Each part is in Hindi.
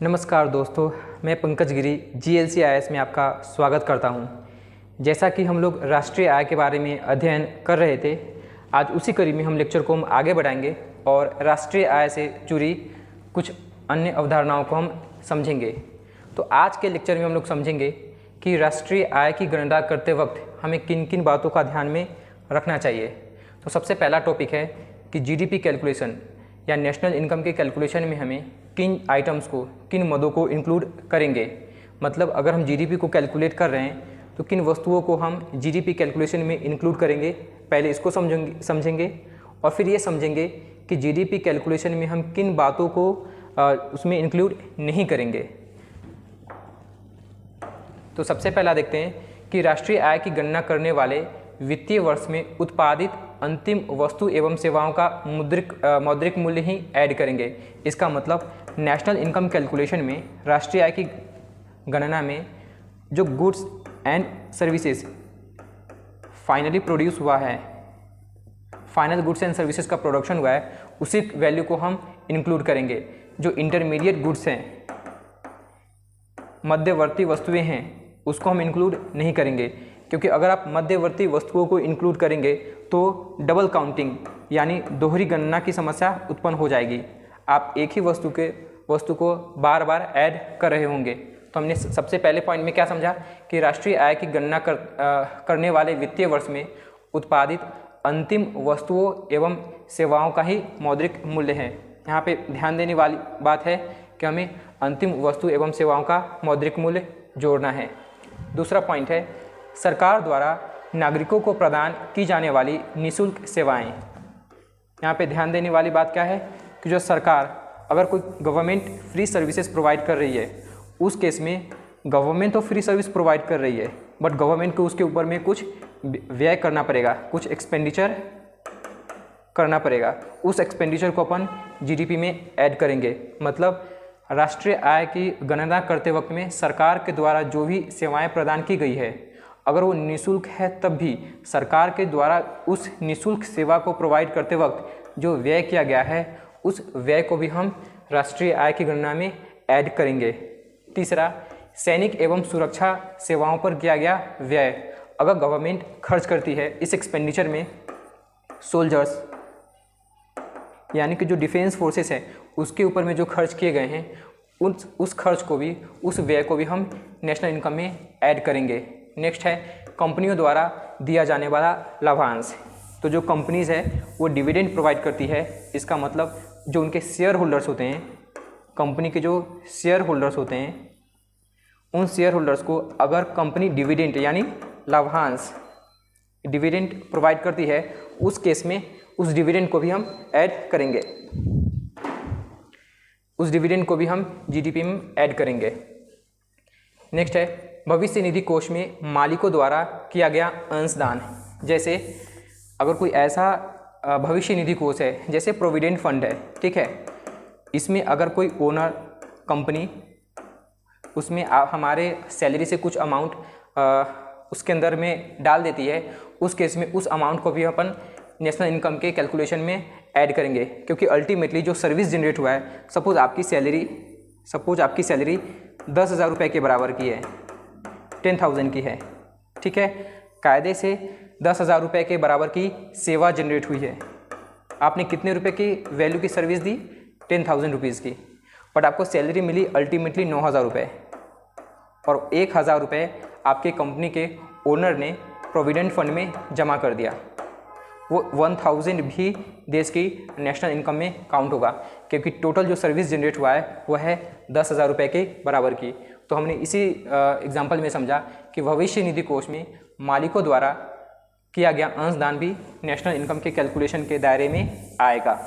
नमस्कार दोस्तों, मैं पंकज गिरी GLCIS में आपका स्वागत करता हूं। जैसा कि हम लोग राष्ट्रीय आय के बारे में अध्ययन कर रहे थे, आज उसी कड़ी में हम लेक्चर को आगे बढ़ाएंगे और राष्ट्रीय आय से जुड़ी कुछ अन्य अवधारणाओं को हम समझेंगे। तो आज के लेक्चर में हम लोग समझेंगे कि राष्ट्रीय आय की गणना करते वक्त हमें किन किन बातों का ध्यान में रखना चाहिए। तो सबसे पहला टॉपिक है कि GDP कैलकुलेशन या नेशनल इनकम के कैलकुलेशन में हमें किन आइटम्स को, किन मदों को इंक्लूड करेंगे। मतलब अगर हम GDP को कैलकुलेट कर रहे हैं तो किन वस्तुओं को हम GDP कैलकुलेशन में इंक्लूड करेंगे, पहले इसको समझेंगे और फिर ये समझेंगे कि GDP कैलकुलेशन में हम किन बातों को उसमें इंक्लूड नहीं करेंगे। तो सबसे पहला देखते हैं कि राष्ट्रीय आय की गणना करने वाले वित्तीय वर्ष में उत्पादित अंतिम वस्तु एवं सेवाओं का मौद्रिक मूल्य ही ऐड करेंगे। इसका मतलब नेशनल इनकम कैलकुलेशन में राष्ट्रीय आय की गणना में जो goods and services finally produce हुआ है, फाइनल गुड्स एंड सर्विसेज का प्रोडक्शन हुआ है, उसी वैल्यू को हम इंक्लूड करेंगे। जो इंटरमीडिएट गुड्स हैं, मध्यवर्ती वस्तुएं हैं, उसको हम इंक्लूड नहीं करेंगे, क्योंकि अगर आप मध्यवर्ती वस्तुओं को इंक्लूड करेंगे तो डबल काउंटिंग यानी दोहरी गणना की समस्या उत्पन्न हो जाएगी। आप एक ही वस्तु को बार बार ऐड कर रहे होंगे। तो हमने सबसे पहले पॉइंट में क्या समझा कि राष्ट्रीय आय की गणना करने वाले वित्तीय वर्ष में उत्पादित अंतिम वस्तुओं एवं सेवाओं का ही मौद्रिक मूल्य है। यहाँ पे ध्यान देने वाली बात है कि हमें अंतिम वस्तु एवं सेवाओं का मौद्रिक मूल्य जोड़ना है। दूसरा पॉइंट है सरकार द्वारा नागरिकों को प्रदान की जाने वाली निःशुल्क सेवाएं। यहाँ पे ध्यान देने वाली बात क्या है कि जो सरकार अगर कोई गवर्नमेंट फ्री सर्विसेज प्रोवाइड कर रही है, उस केस में गवर्नमेंट तो फ्री सर्विस प्रोवाइड कर रही है, बट गवर्नमेंट को उसके ऊपर में कुछ व्यय करना पड़ेगा, कुछ एक्सपेंडिचर करना पड़ेगा। उस एक्सपेंडिचर को अपन GDP में ऐड करेंगे। मतलब राष्ट्रीय आय की गणना करते वक्त में सरकार के द्वारा जो भी सेवाएं प्रदान की गई है, अगर वो निःशुल्क है, तब भी सरकार के द्वारा उस निःशुल्क सेवा को प्रोवाइड करते वक्त जो व्यय किया गया है, उस व्यय को भी हम राष्ट्रीय आय की गणना में ऐड करेंगे। तीसरा, सैनिक एवं सुरक्षा सेवाओं पर किया गया व्यय। अगर गवर्नमेंट खर्च करती है इस एक्सपेंडिचर में, सोल्जर्स यानी कि जो डिफेंस फोर्सेस है उसके ऊपर में जो खर्च किए गए हैं, उस खर्च को भी, उस व्यय को भी हम नेशनल इनकम में ऐड करेंगे। नेक्स्ट है कंपनियों द्वारा दिया जाने वाला लाभांश। तो जो कंपनीज़ है वो डिविडेंड प्रोवाइड करती है। इसका मतलब जो उनके शेयर होल्डर्स होते हैं, कंपनी के जो शेयर होल्डर्स होते हैं, उन शेयर होल्डर्स को अगर कंपनी डिविडेंड यानी लाभांश डिविडेंड प्रोवाइड करती है, उस केस में उस डिविडेंड को भी हम ऐड करेंगे, उस डिविडेंड को भी हम GDP में ऐड करेंगे। नेक्स्ट है भविष्य निधि कोष में मालिकों द्वारा किया गया अंशदान। जैसे अगर कोई ऐसा भविष्य निधि कोष है जैसे प्रोविडेंट फंड है, ठीक है, इसमें अगर कोई ओनर कंपनी उसमें हमारे सैलरी से कुछ अमाउंट उसके अंदर में डाल देती है, उस केस में उस अमाउंट को भी अपन नेशनल इनकम के कैलकुलेशन में ऐड करेंगे। क्योंकि अल्टीमेटली जो सर्विस जनरेट हुआ है, सपोज आपकी सैलरी 10,000 रुपये के बराबर की है, 10,000 की है, ठीक है, कायदे से 10,000 रुपये के बराबर की सेवा जनरेट हुई है। आपने कितने रुपए की वैल्यू की सर्विस दी? 10,000 रुपीज़ की, बट आपको सैलरी मिली अल्टीमेटली 9,000 रुपये, और 1,000 रुपये आपके कंपनी के ओनर ने प्रोविडेंट फंड में जमा कर दिया। वो 1,000 भी देश की नेशनल इनकम में काउंट होगा, क्योंकि टोटल जो सर्विस जनरेट हुआ है वो है 10,000 रुपये के बराबर की। तो हमने इसी एग्जाम्पल में समझा कि भविष्य निधि कोष में मालिकों द्वारा किया गया अंशदान भी नेशनल इनकम के कैलकुलेशन के दायरे में आएगा।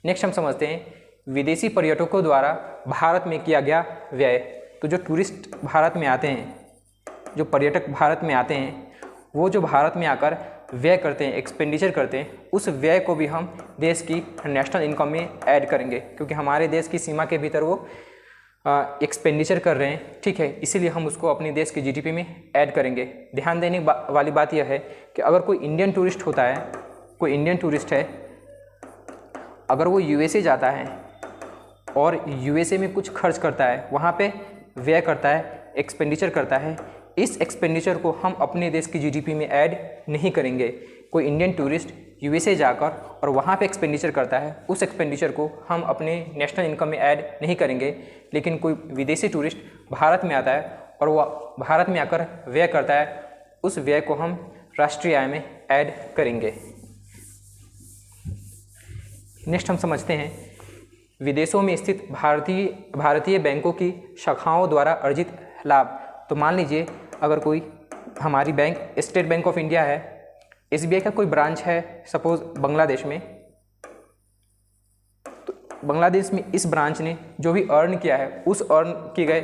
नेक्स्ट हम समझते हैं विदेशी पर्यटकों द्वारा भारत में किया गया व्यय। तो जो टूरिस्ट भारत में आते हैं, जो पर्यटक भारत में आते हैं, वो जो भारत में आकर व्यय करते हैं, एक्सपेंडिचर करते हैं, उस व्यय को भी हम देश की नेशनल इनकम में ऐड करेंगे, क्योंकि हमारे देश की सीमा के भीतर वो एक्सपेंडिचर कर रहे हैं, ठीक है, इसीलिए हम उसको अपने देश के GDP में ऐड करेंगे। ध्यान देने वाली बात यह है कि अगर कोई इंडियन टूरिस्ट होता है, कोई इंडियन टूरिस्ट है, अगर वो USA जाता है और यूएसए में कुछ खर्च करता है, वहाँ पे व्यय करता है, एक्सपेंडिचर करता है, इस एक्सपेंडिचर को हम अपने देश की जीडीपी में ऐड नहीं करेंगे। कोई इंडियन टूरिस्ट यूएसए जाकर और वहाँ पे एक्सपेंडिचर करता है, उस एक्सपेंडिचर को हम अपने नेशनल इनकम में ऐड नहीं करेंगे। लेकिन कोई विदेशी टूरिस्ट भारत में आता है और वह भारत में आकर व्यय करता है, उस व्यय को हम राष्ट्रीय आय में ऐड करेंगे। नेक्स्ट हम समझते हैं विदेशों में स्थित भारतीय बैंकों की शाखाओं द्वारा अर्जित लाभ। तो मान लीजिए अगर कोई हमारी bank state bank of India है, एसबीआई का कोई ब्रांच है सपोज बांग्लादेश में, तो बांग्लादेश में इस ब्रांच ने जो भी अर्न किया है उस अर्न किए गए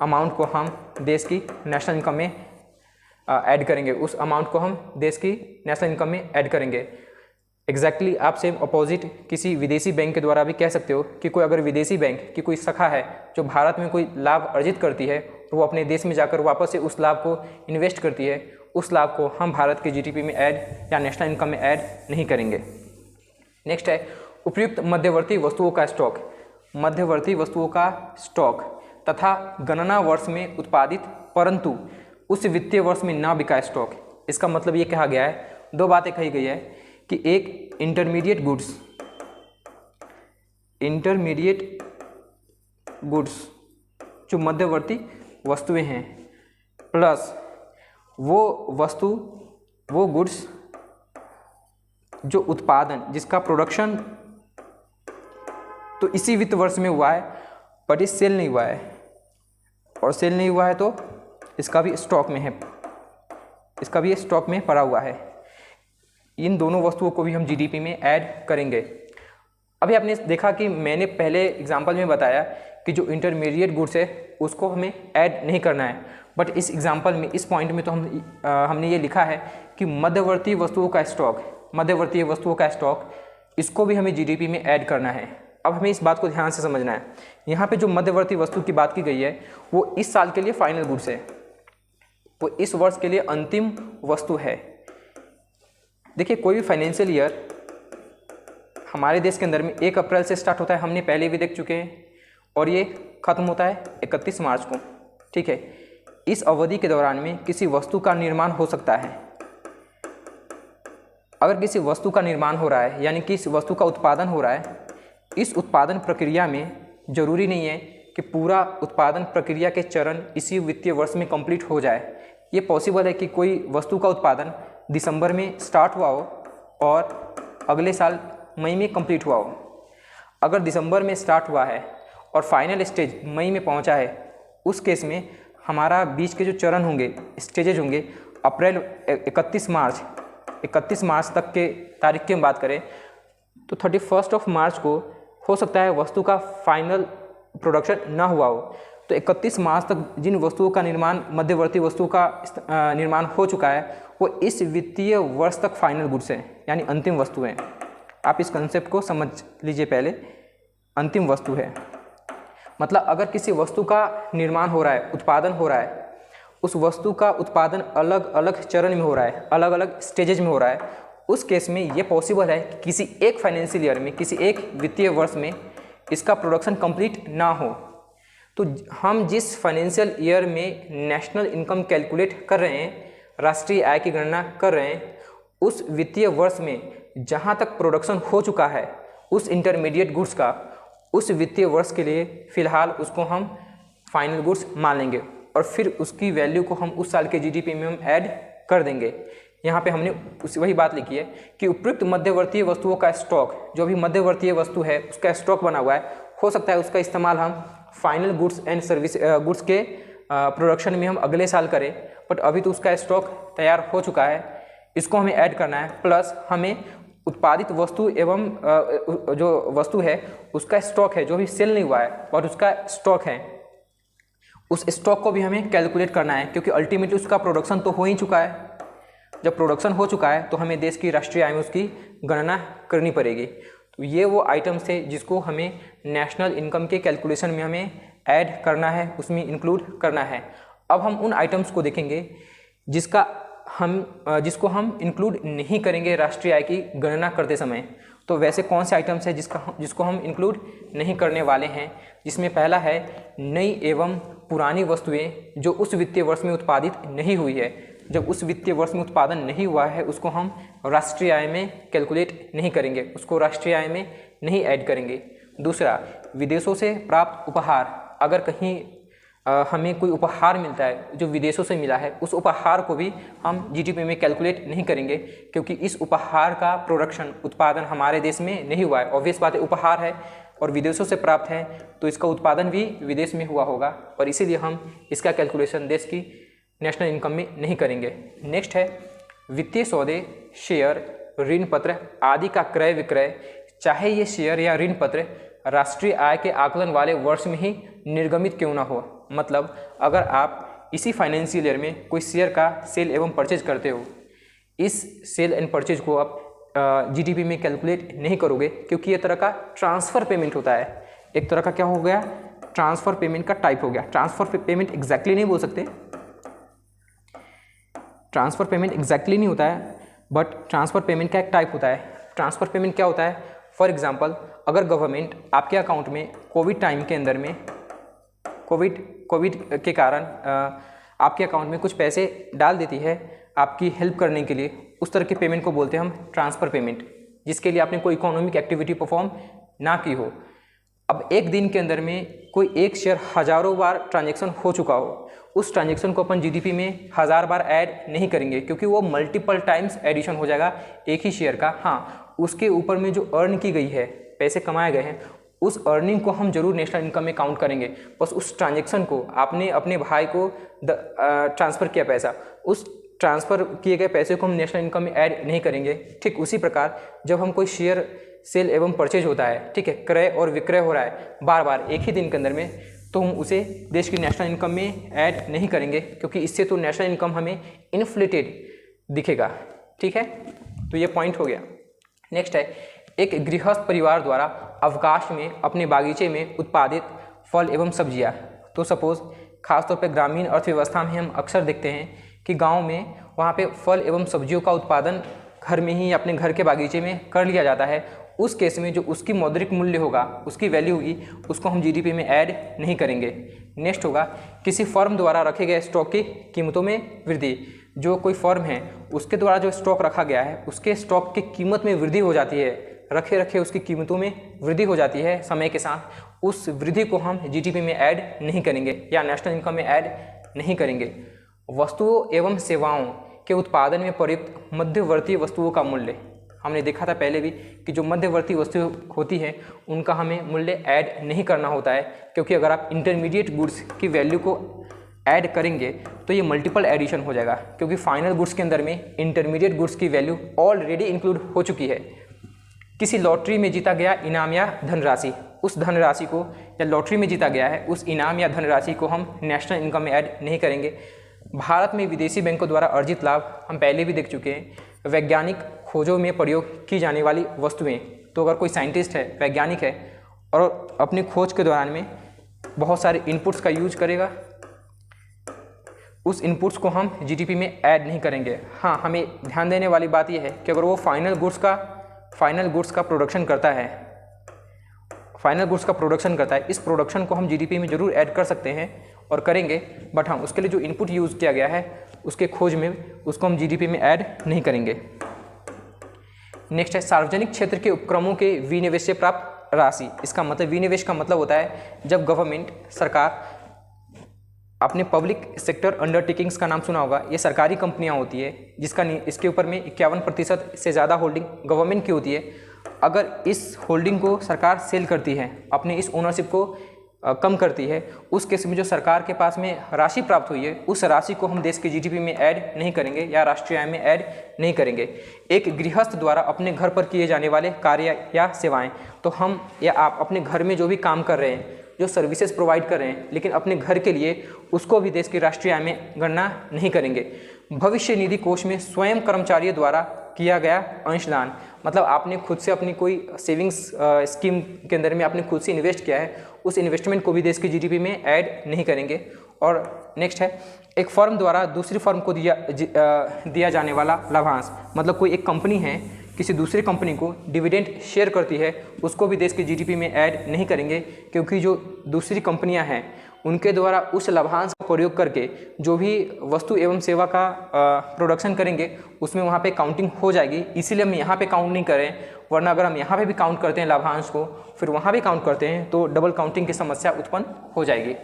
अमाउंट को हम देश की नेशनल इनकम में ऐड करेंगे, उस अमाउंट को हम देश की नेशनल इनकम में ऐड करेंगे। एग्जैक्टली आप सेम अपोजिट किसी विदेशी बैंक के द्वारा भी कह सकते हो कि कोई अगर विदेशी बैंक की कोई शाखा है जो भारत में कोई लाभ अर्जित करती है और वो अपने देश में जाकर वापस से उस लाभ को इन्वेस्ट करती है, उस लाभ को हम भारत के जीडीपी में ऐड या नेशनल इनकम में ऐड नहीं करेंगे। नेक्स्ट है उपयुक्त मध्यवर्ती वस्तुओं का स्टॉक। मध्यवर्ती वस्तुओं का स्टॉक तथा गणना वर्ष में उत्पादित परंतु उस वित्तीय वर्ष में ना बिका स्टॉक। इसका मतलब ये कहा गया है, दो बातें कही गई है कि एक इंटरमीडिएट गुड्स जो मध्यवर्ती वस्तुएं हैं, प्लस वो गुड्स जो उत्पादन जिसका प्रोडक्शन तो इसी वित्त वर्ष में हुआ है बट इस सेल नहीं हुआ है, और सेल नहीं हुआ है तो इसका भी स्टॉक में है, इसका भी स्टॉक में पड़ा हुआ है। इन दोनों वस्तुओं को भी हम जीडीपी में ऐड करेंगे। अभी आपने देखा कि मैंने पहले एग्जांपल में बताया कि जो इंटरमीडिएट गुड्स है उसको हमें ऐड नहीं करना है, बट इस एग्जांपल में इस पॉइंट में तो हमने ये लिखा है कि मध्यवर्ती वस्तुओं का स्टॉक इसको भी हमें जीडीपी में ऐड करना है। अब हमें इस बात को ध्यान से समझना है, यहाँ पे जो मध्यवर्ती वस्तु की बात की गई है वो इस साल के लिए फाइनल गुड्स है, वो इस वर्ष के लिए अंतिम वस्तु है। देखिए कोई भी फाइनेंशियल ईयर हमारे देश के अंदर में 1 अप्रैल से स्टार्ट होता है, हमने पहले भी देख चुके हैं, और ये ख़त्म होता है 31 मार्च को। ठीक है, इस अवधि के दौरान में किसी वस्तु का निर्माण हो सकता है। अगर किसी वस्तु का निर्माण हो रहा है यानी कि इस वस्तु का उत्पादन हो रहा है, इस उत्पादन प्रक्रिया में जरूरी नहीं है कि पूरा उत्पादन प्रक्रिया के चरण इसी वित्तीय वर्ष में कंप्लीट हो जाए। ये पॉसिबल है कि कोई वस्तु का उत्पादन दिसंबर में स्टार्ट हुआ हो और अगले साल मई में कंप्लीट हुआ हो। अगर दिसंबर में स्टार्ट हुआ है और फाइनल स्टेज मई में पहुंचा है, उस केस में हमारा बीच के जो चरण होंगे, स्टेजेज होंगे, अप्रैल 31 मार्च तक के तारीख की हम बात करें तो 31 मार्च को हो सकता है वस्तु का फाइनल प्रोडक्शन ना हुआ हो। तो 31 मार्च तक जिन वस्तुओं का निर्माण, मध्यवर्ती वस्तुओं का निर्माण हो चुका है, वो इस वित्तीय वर्ष तक फाइनल गुड्स हैं, यानी अंतिम वस्तु हैं। आप इस कंसेप्ट को समझ लीजिए पहले, अंतिम वस्तु है मतलब अगर किसी वस्तु का निर्माण हो रहा है, उत्पादन हो रहा है, उस वस्तु का उत्पादन अलग अलग चरण में हो रहा है, अलग अलग स्टेजेज में हो रहा है, उस केस में ये पॉसिबल है कि किसी एक फाइनेंशियल ईयर में, किसी एक वित्तीय वर्ष में इसका प्रोडक्शन कंप्लीट ना हो। तो हम जिस फाइनेंशियल ईयर में नेशनल इनकम कैलकुलेट कर रहे हैं, राष्ट्रीय आय की गणना कर रहे हैं, उस वित्तीय वर्ष में जहाँ तक प्रोडक्शन हो चुका है उस इंटरमीडिएट गुड्स का, उस वित्तीय वर्ष के लिए फ़िलहाल उसको हम फाइनल गुड्स मान लेंगे और फिर उसकी वैल्यू को हम उस साल के जीडीपी में हम ऐड कर देंगे। यहाँ पे हमने वही बात लिखी है कि उपयुक्त मध्यवर्तीय वस्तुओं का स्टॉक, जो भी मध्यवर्तीय वस्तु है उसका स्टॉक बना हुआ है, हो सकता है उसका इस्तेमाल हम final goods and service goods के प्रोडक्शन में हम अगले साल करें, बट अभी तो उसका स्टॉक तैयार हो चुका है, इसको हमें ऐड करना है। प्लस हमें उत्पादित वस्तु एवं जो वस्तु है उसका स्टॉक है, जो भी सेल नहीं हुआ है और उसका स्टॉक है, उस स्टॉक को भी हमें कैलकुलेट करना है, क्योंकि अल्टीमेटली उसका प्रोडक्शन तो हो ही चुका है। जब प्रोडक्शन हो चुका है तो हमें देश की राष्ट्रीय आय में उसकी गणना करनी पड़ेगी। तो ये वो आइटम्स थे जिसको हमें नेशनल इनकम के कैलकुलेशन में हमें ऐड करना है, उसमें इंक्लूड करना है। अब हम उन आइटम्स को देखेंगे जिसको हम इंक्लूड नहीं करेंगे राष्ट्रीय आय की गणना करते समय। तो वैसे कौन से आइटम्स है जिसको हम इंक्लूड नहीं करने वाले हैं, जिसमें पहला है नई एवं पुरानी वस्तुएं जो उस वित्तीय वर्ष में उत्पादित नहीं हुई है। जब उस वित्तीय वर्ष में उत्पादन नहीं हुआ है उसको हम राष्ट्रीय आय में कैलकुलेट नहीं करेंगे, उसको राष्ट्रीय आय में नहीं ऐड करेंगे। दूसरा, विदेशों से प्राप्त उपहार, अगर कहीं हमें कोई उपहार मिलता है जो विदेशों से मिला है, उस उपहार को भी हम जीडीपी में कैलकुलेट नहीं करेंगे, क्योंकि इस उपहार का प्रोडक्शन उत्पादन हमारे देश में नहीं हुआ है। ऑब्वियस बात है, उपहार है और विदेशों से प्राप्त है तो इसका उत्पादन भी विदेश में हुआ होगा, और इसीलिए हम इसका कैलकुलेशन देश की नेशनल इनकम में नहीं करेंगे। नेक्स्ट है वित्तीय सौदे, शेयर, ऋण पत्र आदि का क्रय विक्रय, चाहे ये शेयर या ऋण पत्र राष्ट्रीय आय के आकलन वाले वर्ष में ही निर्गमित क्यों ना हो। मतलब अगर आप इसी फाइनेंशियल ईयर में कोई शेयर का सेल एवं परचेज करते हो, इस सेल एंड परचेज को आप जीडीपी में कैलकुलेट नहीं करोगे, क्योंकि ये तरह का ट्रांसफ़र पेमेंट होता है। एक तरह का क्या हो गया, ट्रांसफ़र पेमेंट का टाइप हो गया। ट्रांसफ़र पेमेंट एग्जैक्टली नहीं बोल सकते, ट्रांसफ़र पेमेंट एग्जैक्टली नहीं होता है, बट ट्रांसफ़र पेमेंट का एक टाइप होता है। ट्रांसफ़र पेमेंट क्या होता है, फॉर एग्जांपल अगर गवर्नमेंट आपके अकाउंट में कोविड टाइम के अंदर में कोविड के कारण आपके अकाउंट में कुछ पैसे डाल देती है आपकी हेल्प करने के लिए, उस तरह के पेमेंट को बोलते हैं हम ट्रांसफ़र पेमेंट, जिसके लिए आपने कोई इकोनॉमिक एक्टिविटी परफॉर्म ना की हो। अब एक दिन के अंदर में कोई एक शेयर हज़ारों बार ट्रांजेक्शन हो चुका हो, उस ट्रांजेक्शन को अपन जीडीपी में 1000 बार ऐड नहीं करेंगे, क्योंकि वो मल्टीपल टाइम्स एडिशन हो जाएगा एक ही शेयर का। हाँ, उसके ऊपर में जो अर्न की गई है, पैसे कमाए गए हैं, उस अर्निंग को हम जरूर नेशनल इनकम में काउंट करेंगे। बस उस ट्रांजेक्शन को आपने अपने भाई को ट्रांसफ़र किया पैसा, उस ट्रांसफ़र किए गए पैसे को हम नेशनल इनकम में ऐड नहीं करेंगे। ठीक उसी प्रकार जब हम कोई शेयर सेल एवं परचेज होता है, ठीक है, क्रय और विक्रय हो रहा है बार बार एक ही दिन के अंदर में, तो हम उसे देश की नेशनल इनकम में ऐड नहीं करेंगे, क्योंकि इससे तो नेशनल इनकम हमें इन्फ्लेटेड दिखेगा। ठीक है, तो ये पॉइंट हो गया। नेक्स्ट है एक गृहस्थ परिवार द्वारा अवकाश में अपने बागीचे में उत्पादित फल एवं सब्जियां। तो सपोज़ खासतौर पर ग्रामीण अर्थव्यवस्था में हम अक्सर देखते हैं कि गांव में वहाँ पे फल एवं सब्जियों का उत्पादन घर में ही अपने घर के बागीचे में कर लिया जाता है। उस केस में जो उसकी मौद्रिक मूल्य होगा, उसकी वैल्यू होगी, उसको हम जीडीपी में ऐड नहीं करेंगे। नेक्स्ट होगा किसी फर्म द्वारा रखे गए स्टॉक की कीमतों में वृद्धि। जो कोई फर्म है उसके द्वारा जो स्टॉक रखा गया है, उसके स्टॉक की कीमत में वृद्धि हो जाती है, रखे रखे उसकी कीमतों में वृद्धि हो जाती है समय के साथ, उस वृद्धि को हम जीडीपी में ऐड नहीं करेंगे या नेशनल इनकम में ऐड नहीं करेंगे। वस्तुओं एवं सेवाओं के उत्पादन में प्रयुक्त मध्यवर्ती वस्तुओं का मूल्य, हमने देखा था पहले भी कि जो मध्यवर्ती वस्तुएं होती हैं उनका हमें मूल्य ऐड नहीं करना होता है, क्योंकि अगर आप इंटरमीडिएट गुड्स की वैल्यू को ऐड करेंगे तो ये मल्टीपल एडिशन हो जाएगा, क्योंकि फाइनल गुड्स के अंदर में इंटरमीडिएट गुड्स की वैल्यू ऑलरेडी इंक्लूड हो चुकी है। किसी लॉटरी में जीता गया इनाम या धनराशि, उस धनराशि को, या लॉटरी में जीता गया है उस इनाम या धनराशि को हम नेशनल इनकम में ऐड नहीं करेंगे। भारत में विदेशी बैंकों द्वारा अर्जित लाभ हम पहले भी देख चुके हैं। वैज्ञानिक खोजों में प्रयोग की जाने वाली वस्तुएं, तो अगर कोई साइंटिस्ट है, वैज्ञानिक है और अपनी खोज के दौरान में बहुत सारे इनपुट्स का यूज करेगा, उस इनपुट्स को हम जीडीपी में ऐड नहीं करेंगे। हाँ, हमें ध्यान देने वाली बात यह है कि अगर वो फाइनल गुड्स का प्रोडक्शन करता है, इस प्रोडक्शन को हम जीडीपी में जरूर ऐड कर सकते हैं और करेंगे, बट हाँ उसके लिए जो इनपुट यूज़ किया गया है उसके खोज में, उसको हम जीडीपी में ऐड नहीं करेंगे। नेक्स्ट है सार्वजनिक क्षेत्र के उपक्रमों के विनिवेश से प्राप्त राशि। इसका मतलब, विनिवेश का मतलब होता है जब गवर्नमेंट, सरकार अपने पब्लिक सेक्टर अंडरटेकिंग्स का नाम सुना होगा, ये सरकारी कंपनियां होती है जिसका इसके ऊपर में 51% से ज़्यादा होल्डिंग गवर्नमेंट की होती है। अगर इस होल्डिंग को सरकार सेल करती है, अपने इस ओनरशिप को कम करती है, उस केस में जो सरकार के पास में राशि प्राप्त हुई है उस राशि को हम देश के जीडीपी में ऐड नहीं करेंगे या राष्ट्रीय आय में ऐड नहीं करेंगे। एक गृहस्थ द्वारा अपने घर पर किए जाने वाले कार्य या सेवाएं, तो हम या आप अपने घर में जो भी काम कर रहे हैं, जो सर्विसेज प्रोवाइड कर रहे हैं, लेकिन अपने घर के लिए, उसको भी देश की राष्ट्रीय आय में गणना नहीं करेंगे। भविष्य निधि कोष में स्वयं कर्मचारियों द्वारा किया गया अंशदान, मतलब आपने खुद से अपनी कोई सेविंग्स स्कीम के अंदर में आपने खुद से इन्वेस्ट किया है, उस इन्वेस्टमेंट को भी देश की जीडीपी में ऐड नहीं करेंगे। और नेक्स्ट है एक फर्म द्वारा दूसरी फर्म को दिया जाने वाला लाभांश, मतलब कोई एक कंपनी है किसी दूसरी कंपनी को डिविडेंड शेयर करती है उसको भी देश के जीडीपी में ऐड नहीं करेंगे, क्योंकि जो दूसरी कंपनियां हैं उनके द्वारा उस लाभांश का प्रयोग करके जो भी वस्तु एवं सेवा का प्रोडक्शन करेंगे उसमें वहाँ पे काउंटिंग हो जाएगी, इसीलिए हम यहाँ पे काउंट नहीं करें। वरना अगर हम यहाँ पे भी काउंट करते हैं लाभांश को फिर वहाँ भी काउंट करते हैं तो डबल काउंटिंग की समस्या उत्पन्न हो जाएगी।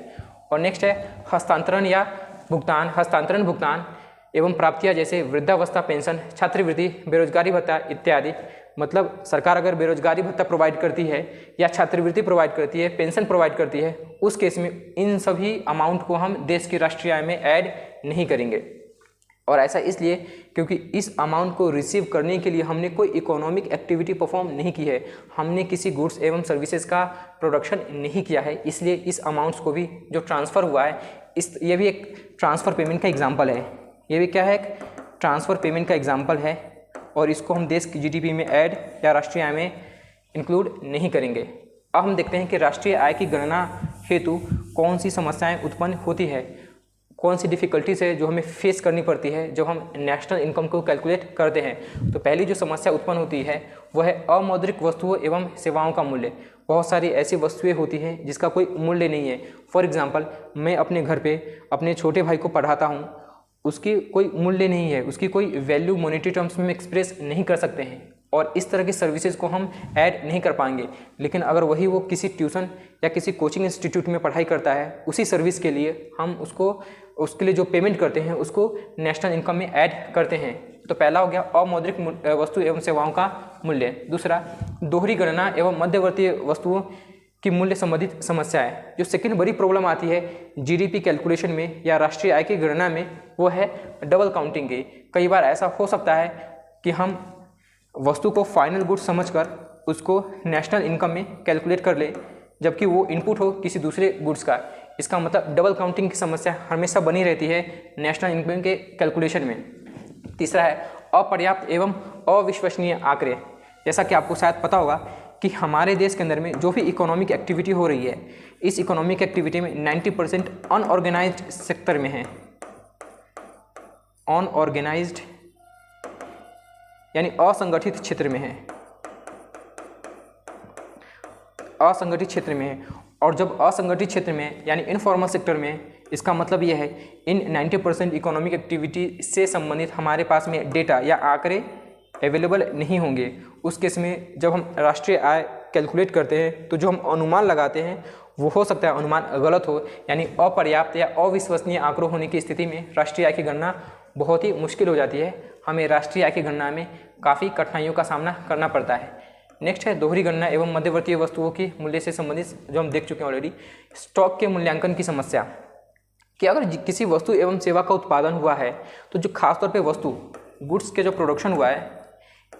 और नेक्स्ट है हस्तांतरण या भुगतान। हस्तांतरण भुगतान एवं प्राप्तियाँ जैसे वृद्धावस्था पेंशन, छात्रवृत्ति, बेरोजगारी भत्ता इत्यादि। मतलब सरकार अगर बेरोजगारी भत्ता प्रोवाइड करती है या छात्रवृत्ति प्रोवाइड करती है, पेंशन प्रोवाइड करती है, उस केस में इन सभी अमाउंट को हम देश की राष्ट्रीय आय में ऐड नहीं करेंगे। और ऐसा इसलिए क्योंकि इस अमाउंट को रिसीव करने के लिए हमने कोई इकोनॉमिक एक्टिविटी परफॉर्म नहीं की है, हमने किसी गुड्स एवं सर्विसेज का प्रोडक्शन नहीं किया है, इसलिए इस अमाउंट्स को भी जो ट्रांसफ़र हुआ है ये भी एक ट्रांसफ़र पेमेंट का एग्जाम्पल है। ये भी क्या है, एक ट्रांसफ़र पेमेंट का एग्जाम्पल है और इसको हम देश की जीडीपी में ऐड या राष्ट्रीय आय में इंक्लूड नहीं करेंगे। अब हम देखते हैं कि राष्ट्रीय आय की गणना हेतु कौन सी समस्याएं उत्पन्न होती है, कौन सी डिफ़िकल्टीज है जो हमें फेस करनी पड़ती है जब हम नेशनल इनकम को कैलकुलेट करते हैं। तो पहली जो समस्या उत्पन्न होती है वह है अमौद्रिक वस्तुओं एवं सेवाओं का मूल्य। बहुत सारी ऐसी वस्तुएं होती हैं जिसका कोई मूल्य नहीं है। फॉर एग्जांपल, मैं अपने घर पे अपने छोटे भाई को पढ़ाता हूँ, उसकी कोई मूल्य नहीं है, उसकी कोई वैल्यू मॉनेटरी टर्म्स में एक्सप्रेस नहीं कर सकते हैं और इस तरह की सर्विसेज को हम ऐड नहीं कर पाएंगे। लेकिन अगर वही वो किसी ट्यूशन या किसी कोचिंग इंस्टीट्यूट में पढ़ाई करता है, उसी सर्विस के लिए हम उसके लिए जो पेमेंट करते हैं उसको नेशनल इनकम में ऐड करते हैं। तो पहला हो गया अमौद्रिक वस्तु एवं सेवाओं का मूल्य। दूसरा, दोहरी गणना एवं मध्यवर्ती वस्तुओं की मूल्य संबंधित समस्या है। जो सेकंड बड़ी प्रॉब्लम आती है जीडीपी कैलकुलेशन में या राष्ट्रीय आय की गणना में, वो है डबल काउंटिंग की। कई बार ऐसा हो सकता है कि हम वस्तु को फाइनल गुड्स समझकर उसको नेशनल इनकम में कैलकुलेट कर ले, जबकि वो इनपुट हो किसी दूसरे गुड्स का। इसका मतलब डबल काउंटिंग की समस्या हमेशा बनी रहती है नेशनल इनकम के कैलकुलेशन में। तीसरा है अपर्याप्त एवं अविश्वसनीय आंकड़े। जैसा कि आपको शायद पता होगा कि हमारे देश के अंदर में जो भी इकोनॉमिक एक्टिविटी हो रही है, इस इकोनॉमिक एक्टिविटी में 90% अनऑर्गेनाइज्ड सेक्टर में है। अनऑर्गेनाइज्ड यानी असंगठित क्षेत्र में है, असंगठित क्षेत्र में है। और जब असंगठित क्षेत्र में यानी इनफॉर्मल सेक्टर में, इसका मतलब यह है इन 90% इकोनॉमिक एक्टिविटी से संबंधित हमारे पास में डेटा या आंकड़े अवेलेबल नहीं होंगे। उस केस में जब हम राष्ट्रीय आय कैलकुलेट करते हैं तो जो हम अनुमान लगाते हैं वो हो सकता है अनुमान गलत हो, यानी अपर्याप्त या अविश्वसनीय आंकड़ों होने की स्थिति में राष्ट्रीय आय की गणना बहुत ही मुश्किल हो जाती है। हमें राष्ट्रीय आय की गणना में काफ़ी कठिनाइयों का सामना करना पड़ता है। नेक्स्ट है दोहरी गणना एवं मध्यवर्ती वस्तुओं की मूल्य से संबंधित, जो हम देख चुके हैं ऑलरेडी। स्टॉक के मूल्यांकन की समस्या कि अगर किसी वस्तु एवं सेवा का उत्पादन हुआ है तो जो खासतौर पे वस्तु गुड्स के जो प्रोडक्शन हुआ है,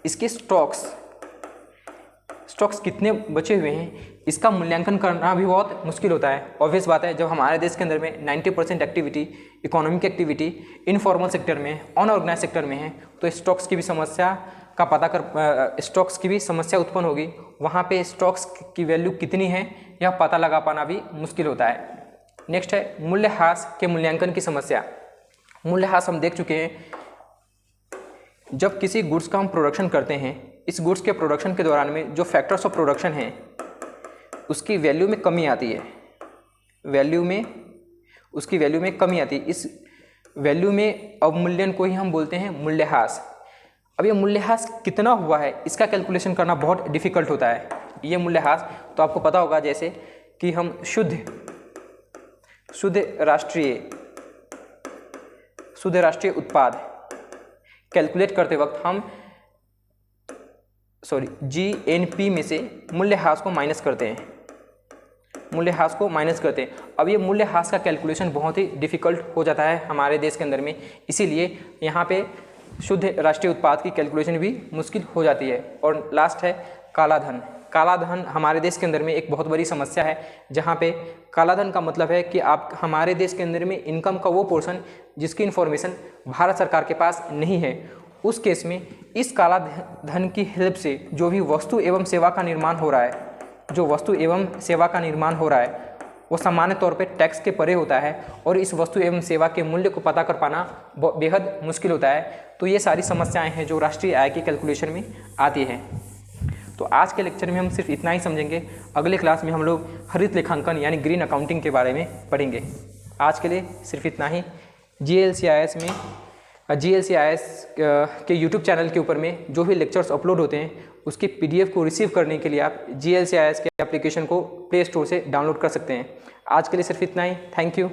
इसके स्टॉक्स कितने बचे हुए हैं, इसका मूल्यांकन करना भी बहुत मुश्किल होता है। ऑब्वियस बात है, जब हमारे देश के अंदर में 90% activity, economic activity informal sector में, अनऑर्गेनाइज सेक्टर में है, तो स्टॉक्स की भी समस्या का पता कर स्टॉक्स की भी समस्या उत्पन्न होगी। वहाँ पे स्टॉक्स की वैल्यू कितनी है यह पता लगा पाना भी मुश्किल होता है। नेक्स्ट है मूल्यह्रास के मूल्यांकन की समस्या। मूल्यह्रास हम देख चुके हैं, जब किसी गुड्स का हम प्रोडक्शन करते हैं, इस गुड्स के प्रोडक्शन के दौरान में जो फैक्टर्स ऑफ प्रोडक्शन हैं उसकी वैल्यू में कमी आती है, उसकी वैल्यू में कमी आती है। इस वैल्यू में अवमूल्यन को ही हम बोलते हैं मूल्यह्रास। अब ये मूल्यह्रास कितना हुआ है इसका कैलकुलेशन करना बहुत डिफ़िकल्ट होता है। ये मूल्यह्रास तो आपको पता होगा, जैसे कि हम शुद्ध राष्ट्रीय उत्पाद कैलकुलेट करते वक्त हम GNP में से मूल्यह्रास को माइनस करते हैं, अब ये मूल्यह्रास का कैलकुलेशन बहुत ही डिफ़िकल्ट हो जाता है हमारे देश के अंदर में, इसीलिए यहाँ पे शुद्ध राष्ट्रीय उत्पाद की कैलकुलेशन भी मुश्किल हो जाती है। और लास्ट है कालाधन। कालाधन हमारे देश के अंदर में एक बहुत बड़ी समस्या है, जहाँ पे कालाधन का मतलब है कि आप हमारे देश के अंदर में इनकम का वो पोर्शन जिसकी इन्फॉर्मेशन भारत सरकार के पास नहीं है। उस केस में इस कालाधन की हेल्प से जो भी वस्तु एवं सेवा का निर्माण हो रहा है, वो सामान्य तौर पे टैक्स के परे होता है और इस वस्तु एवं सेवा के मूल्य को पता कर पाना बेहद मुश्किल होता है। तो ये सारी समस्याएं हैं जो राष्ट्रीय आय की कैलकुलेशन में आती हैं। तो आज के लेक्चर में हम सिर्फ इतना ही समझेंगे। अगले क्लास में हम लोग हरित लेखांकन यानी ग्रीन अकाउंटिंग के बारे में पढ़ेंगे। आज के लिए सिर्फ इतना ही। GLCIS के यूट्यूब चैनल के ऊपर में जो भी लेक्चर्स अपलोड होते हैं उसके PDF को रिसीव करने के लिए आप GLCIS के एप्लीकेशन को प्ले स्टोर से डाउनलोड कर सकते हैं। आज के लिए सिर्फ इतना ही। Thank you.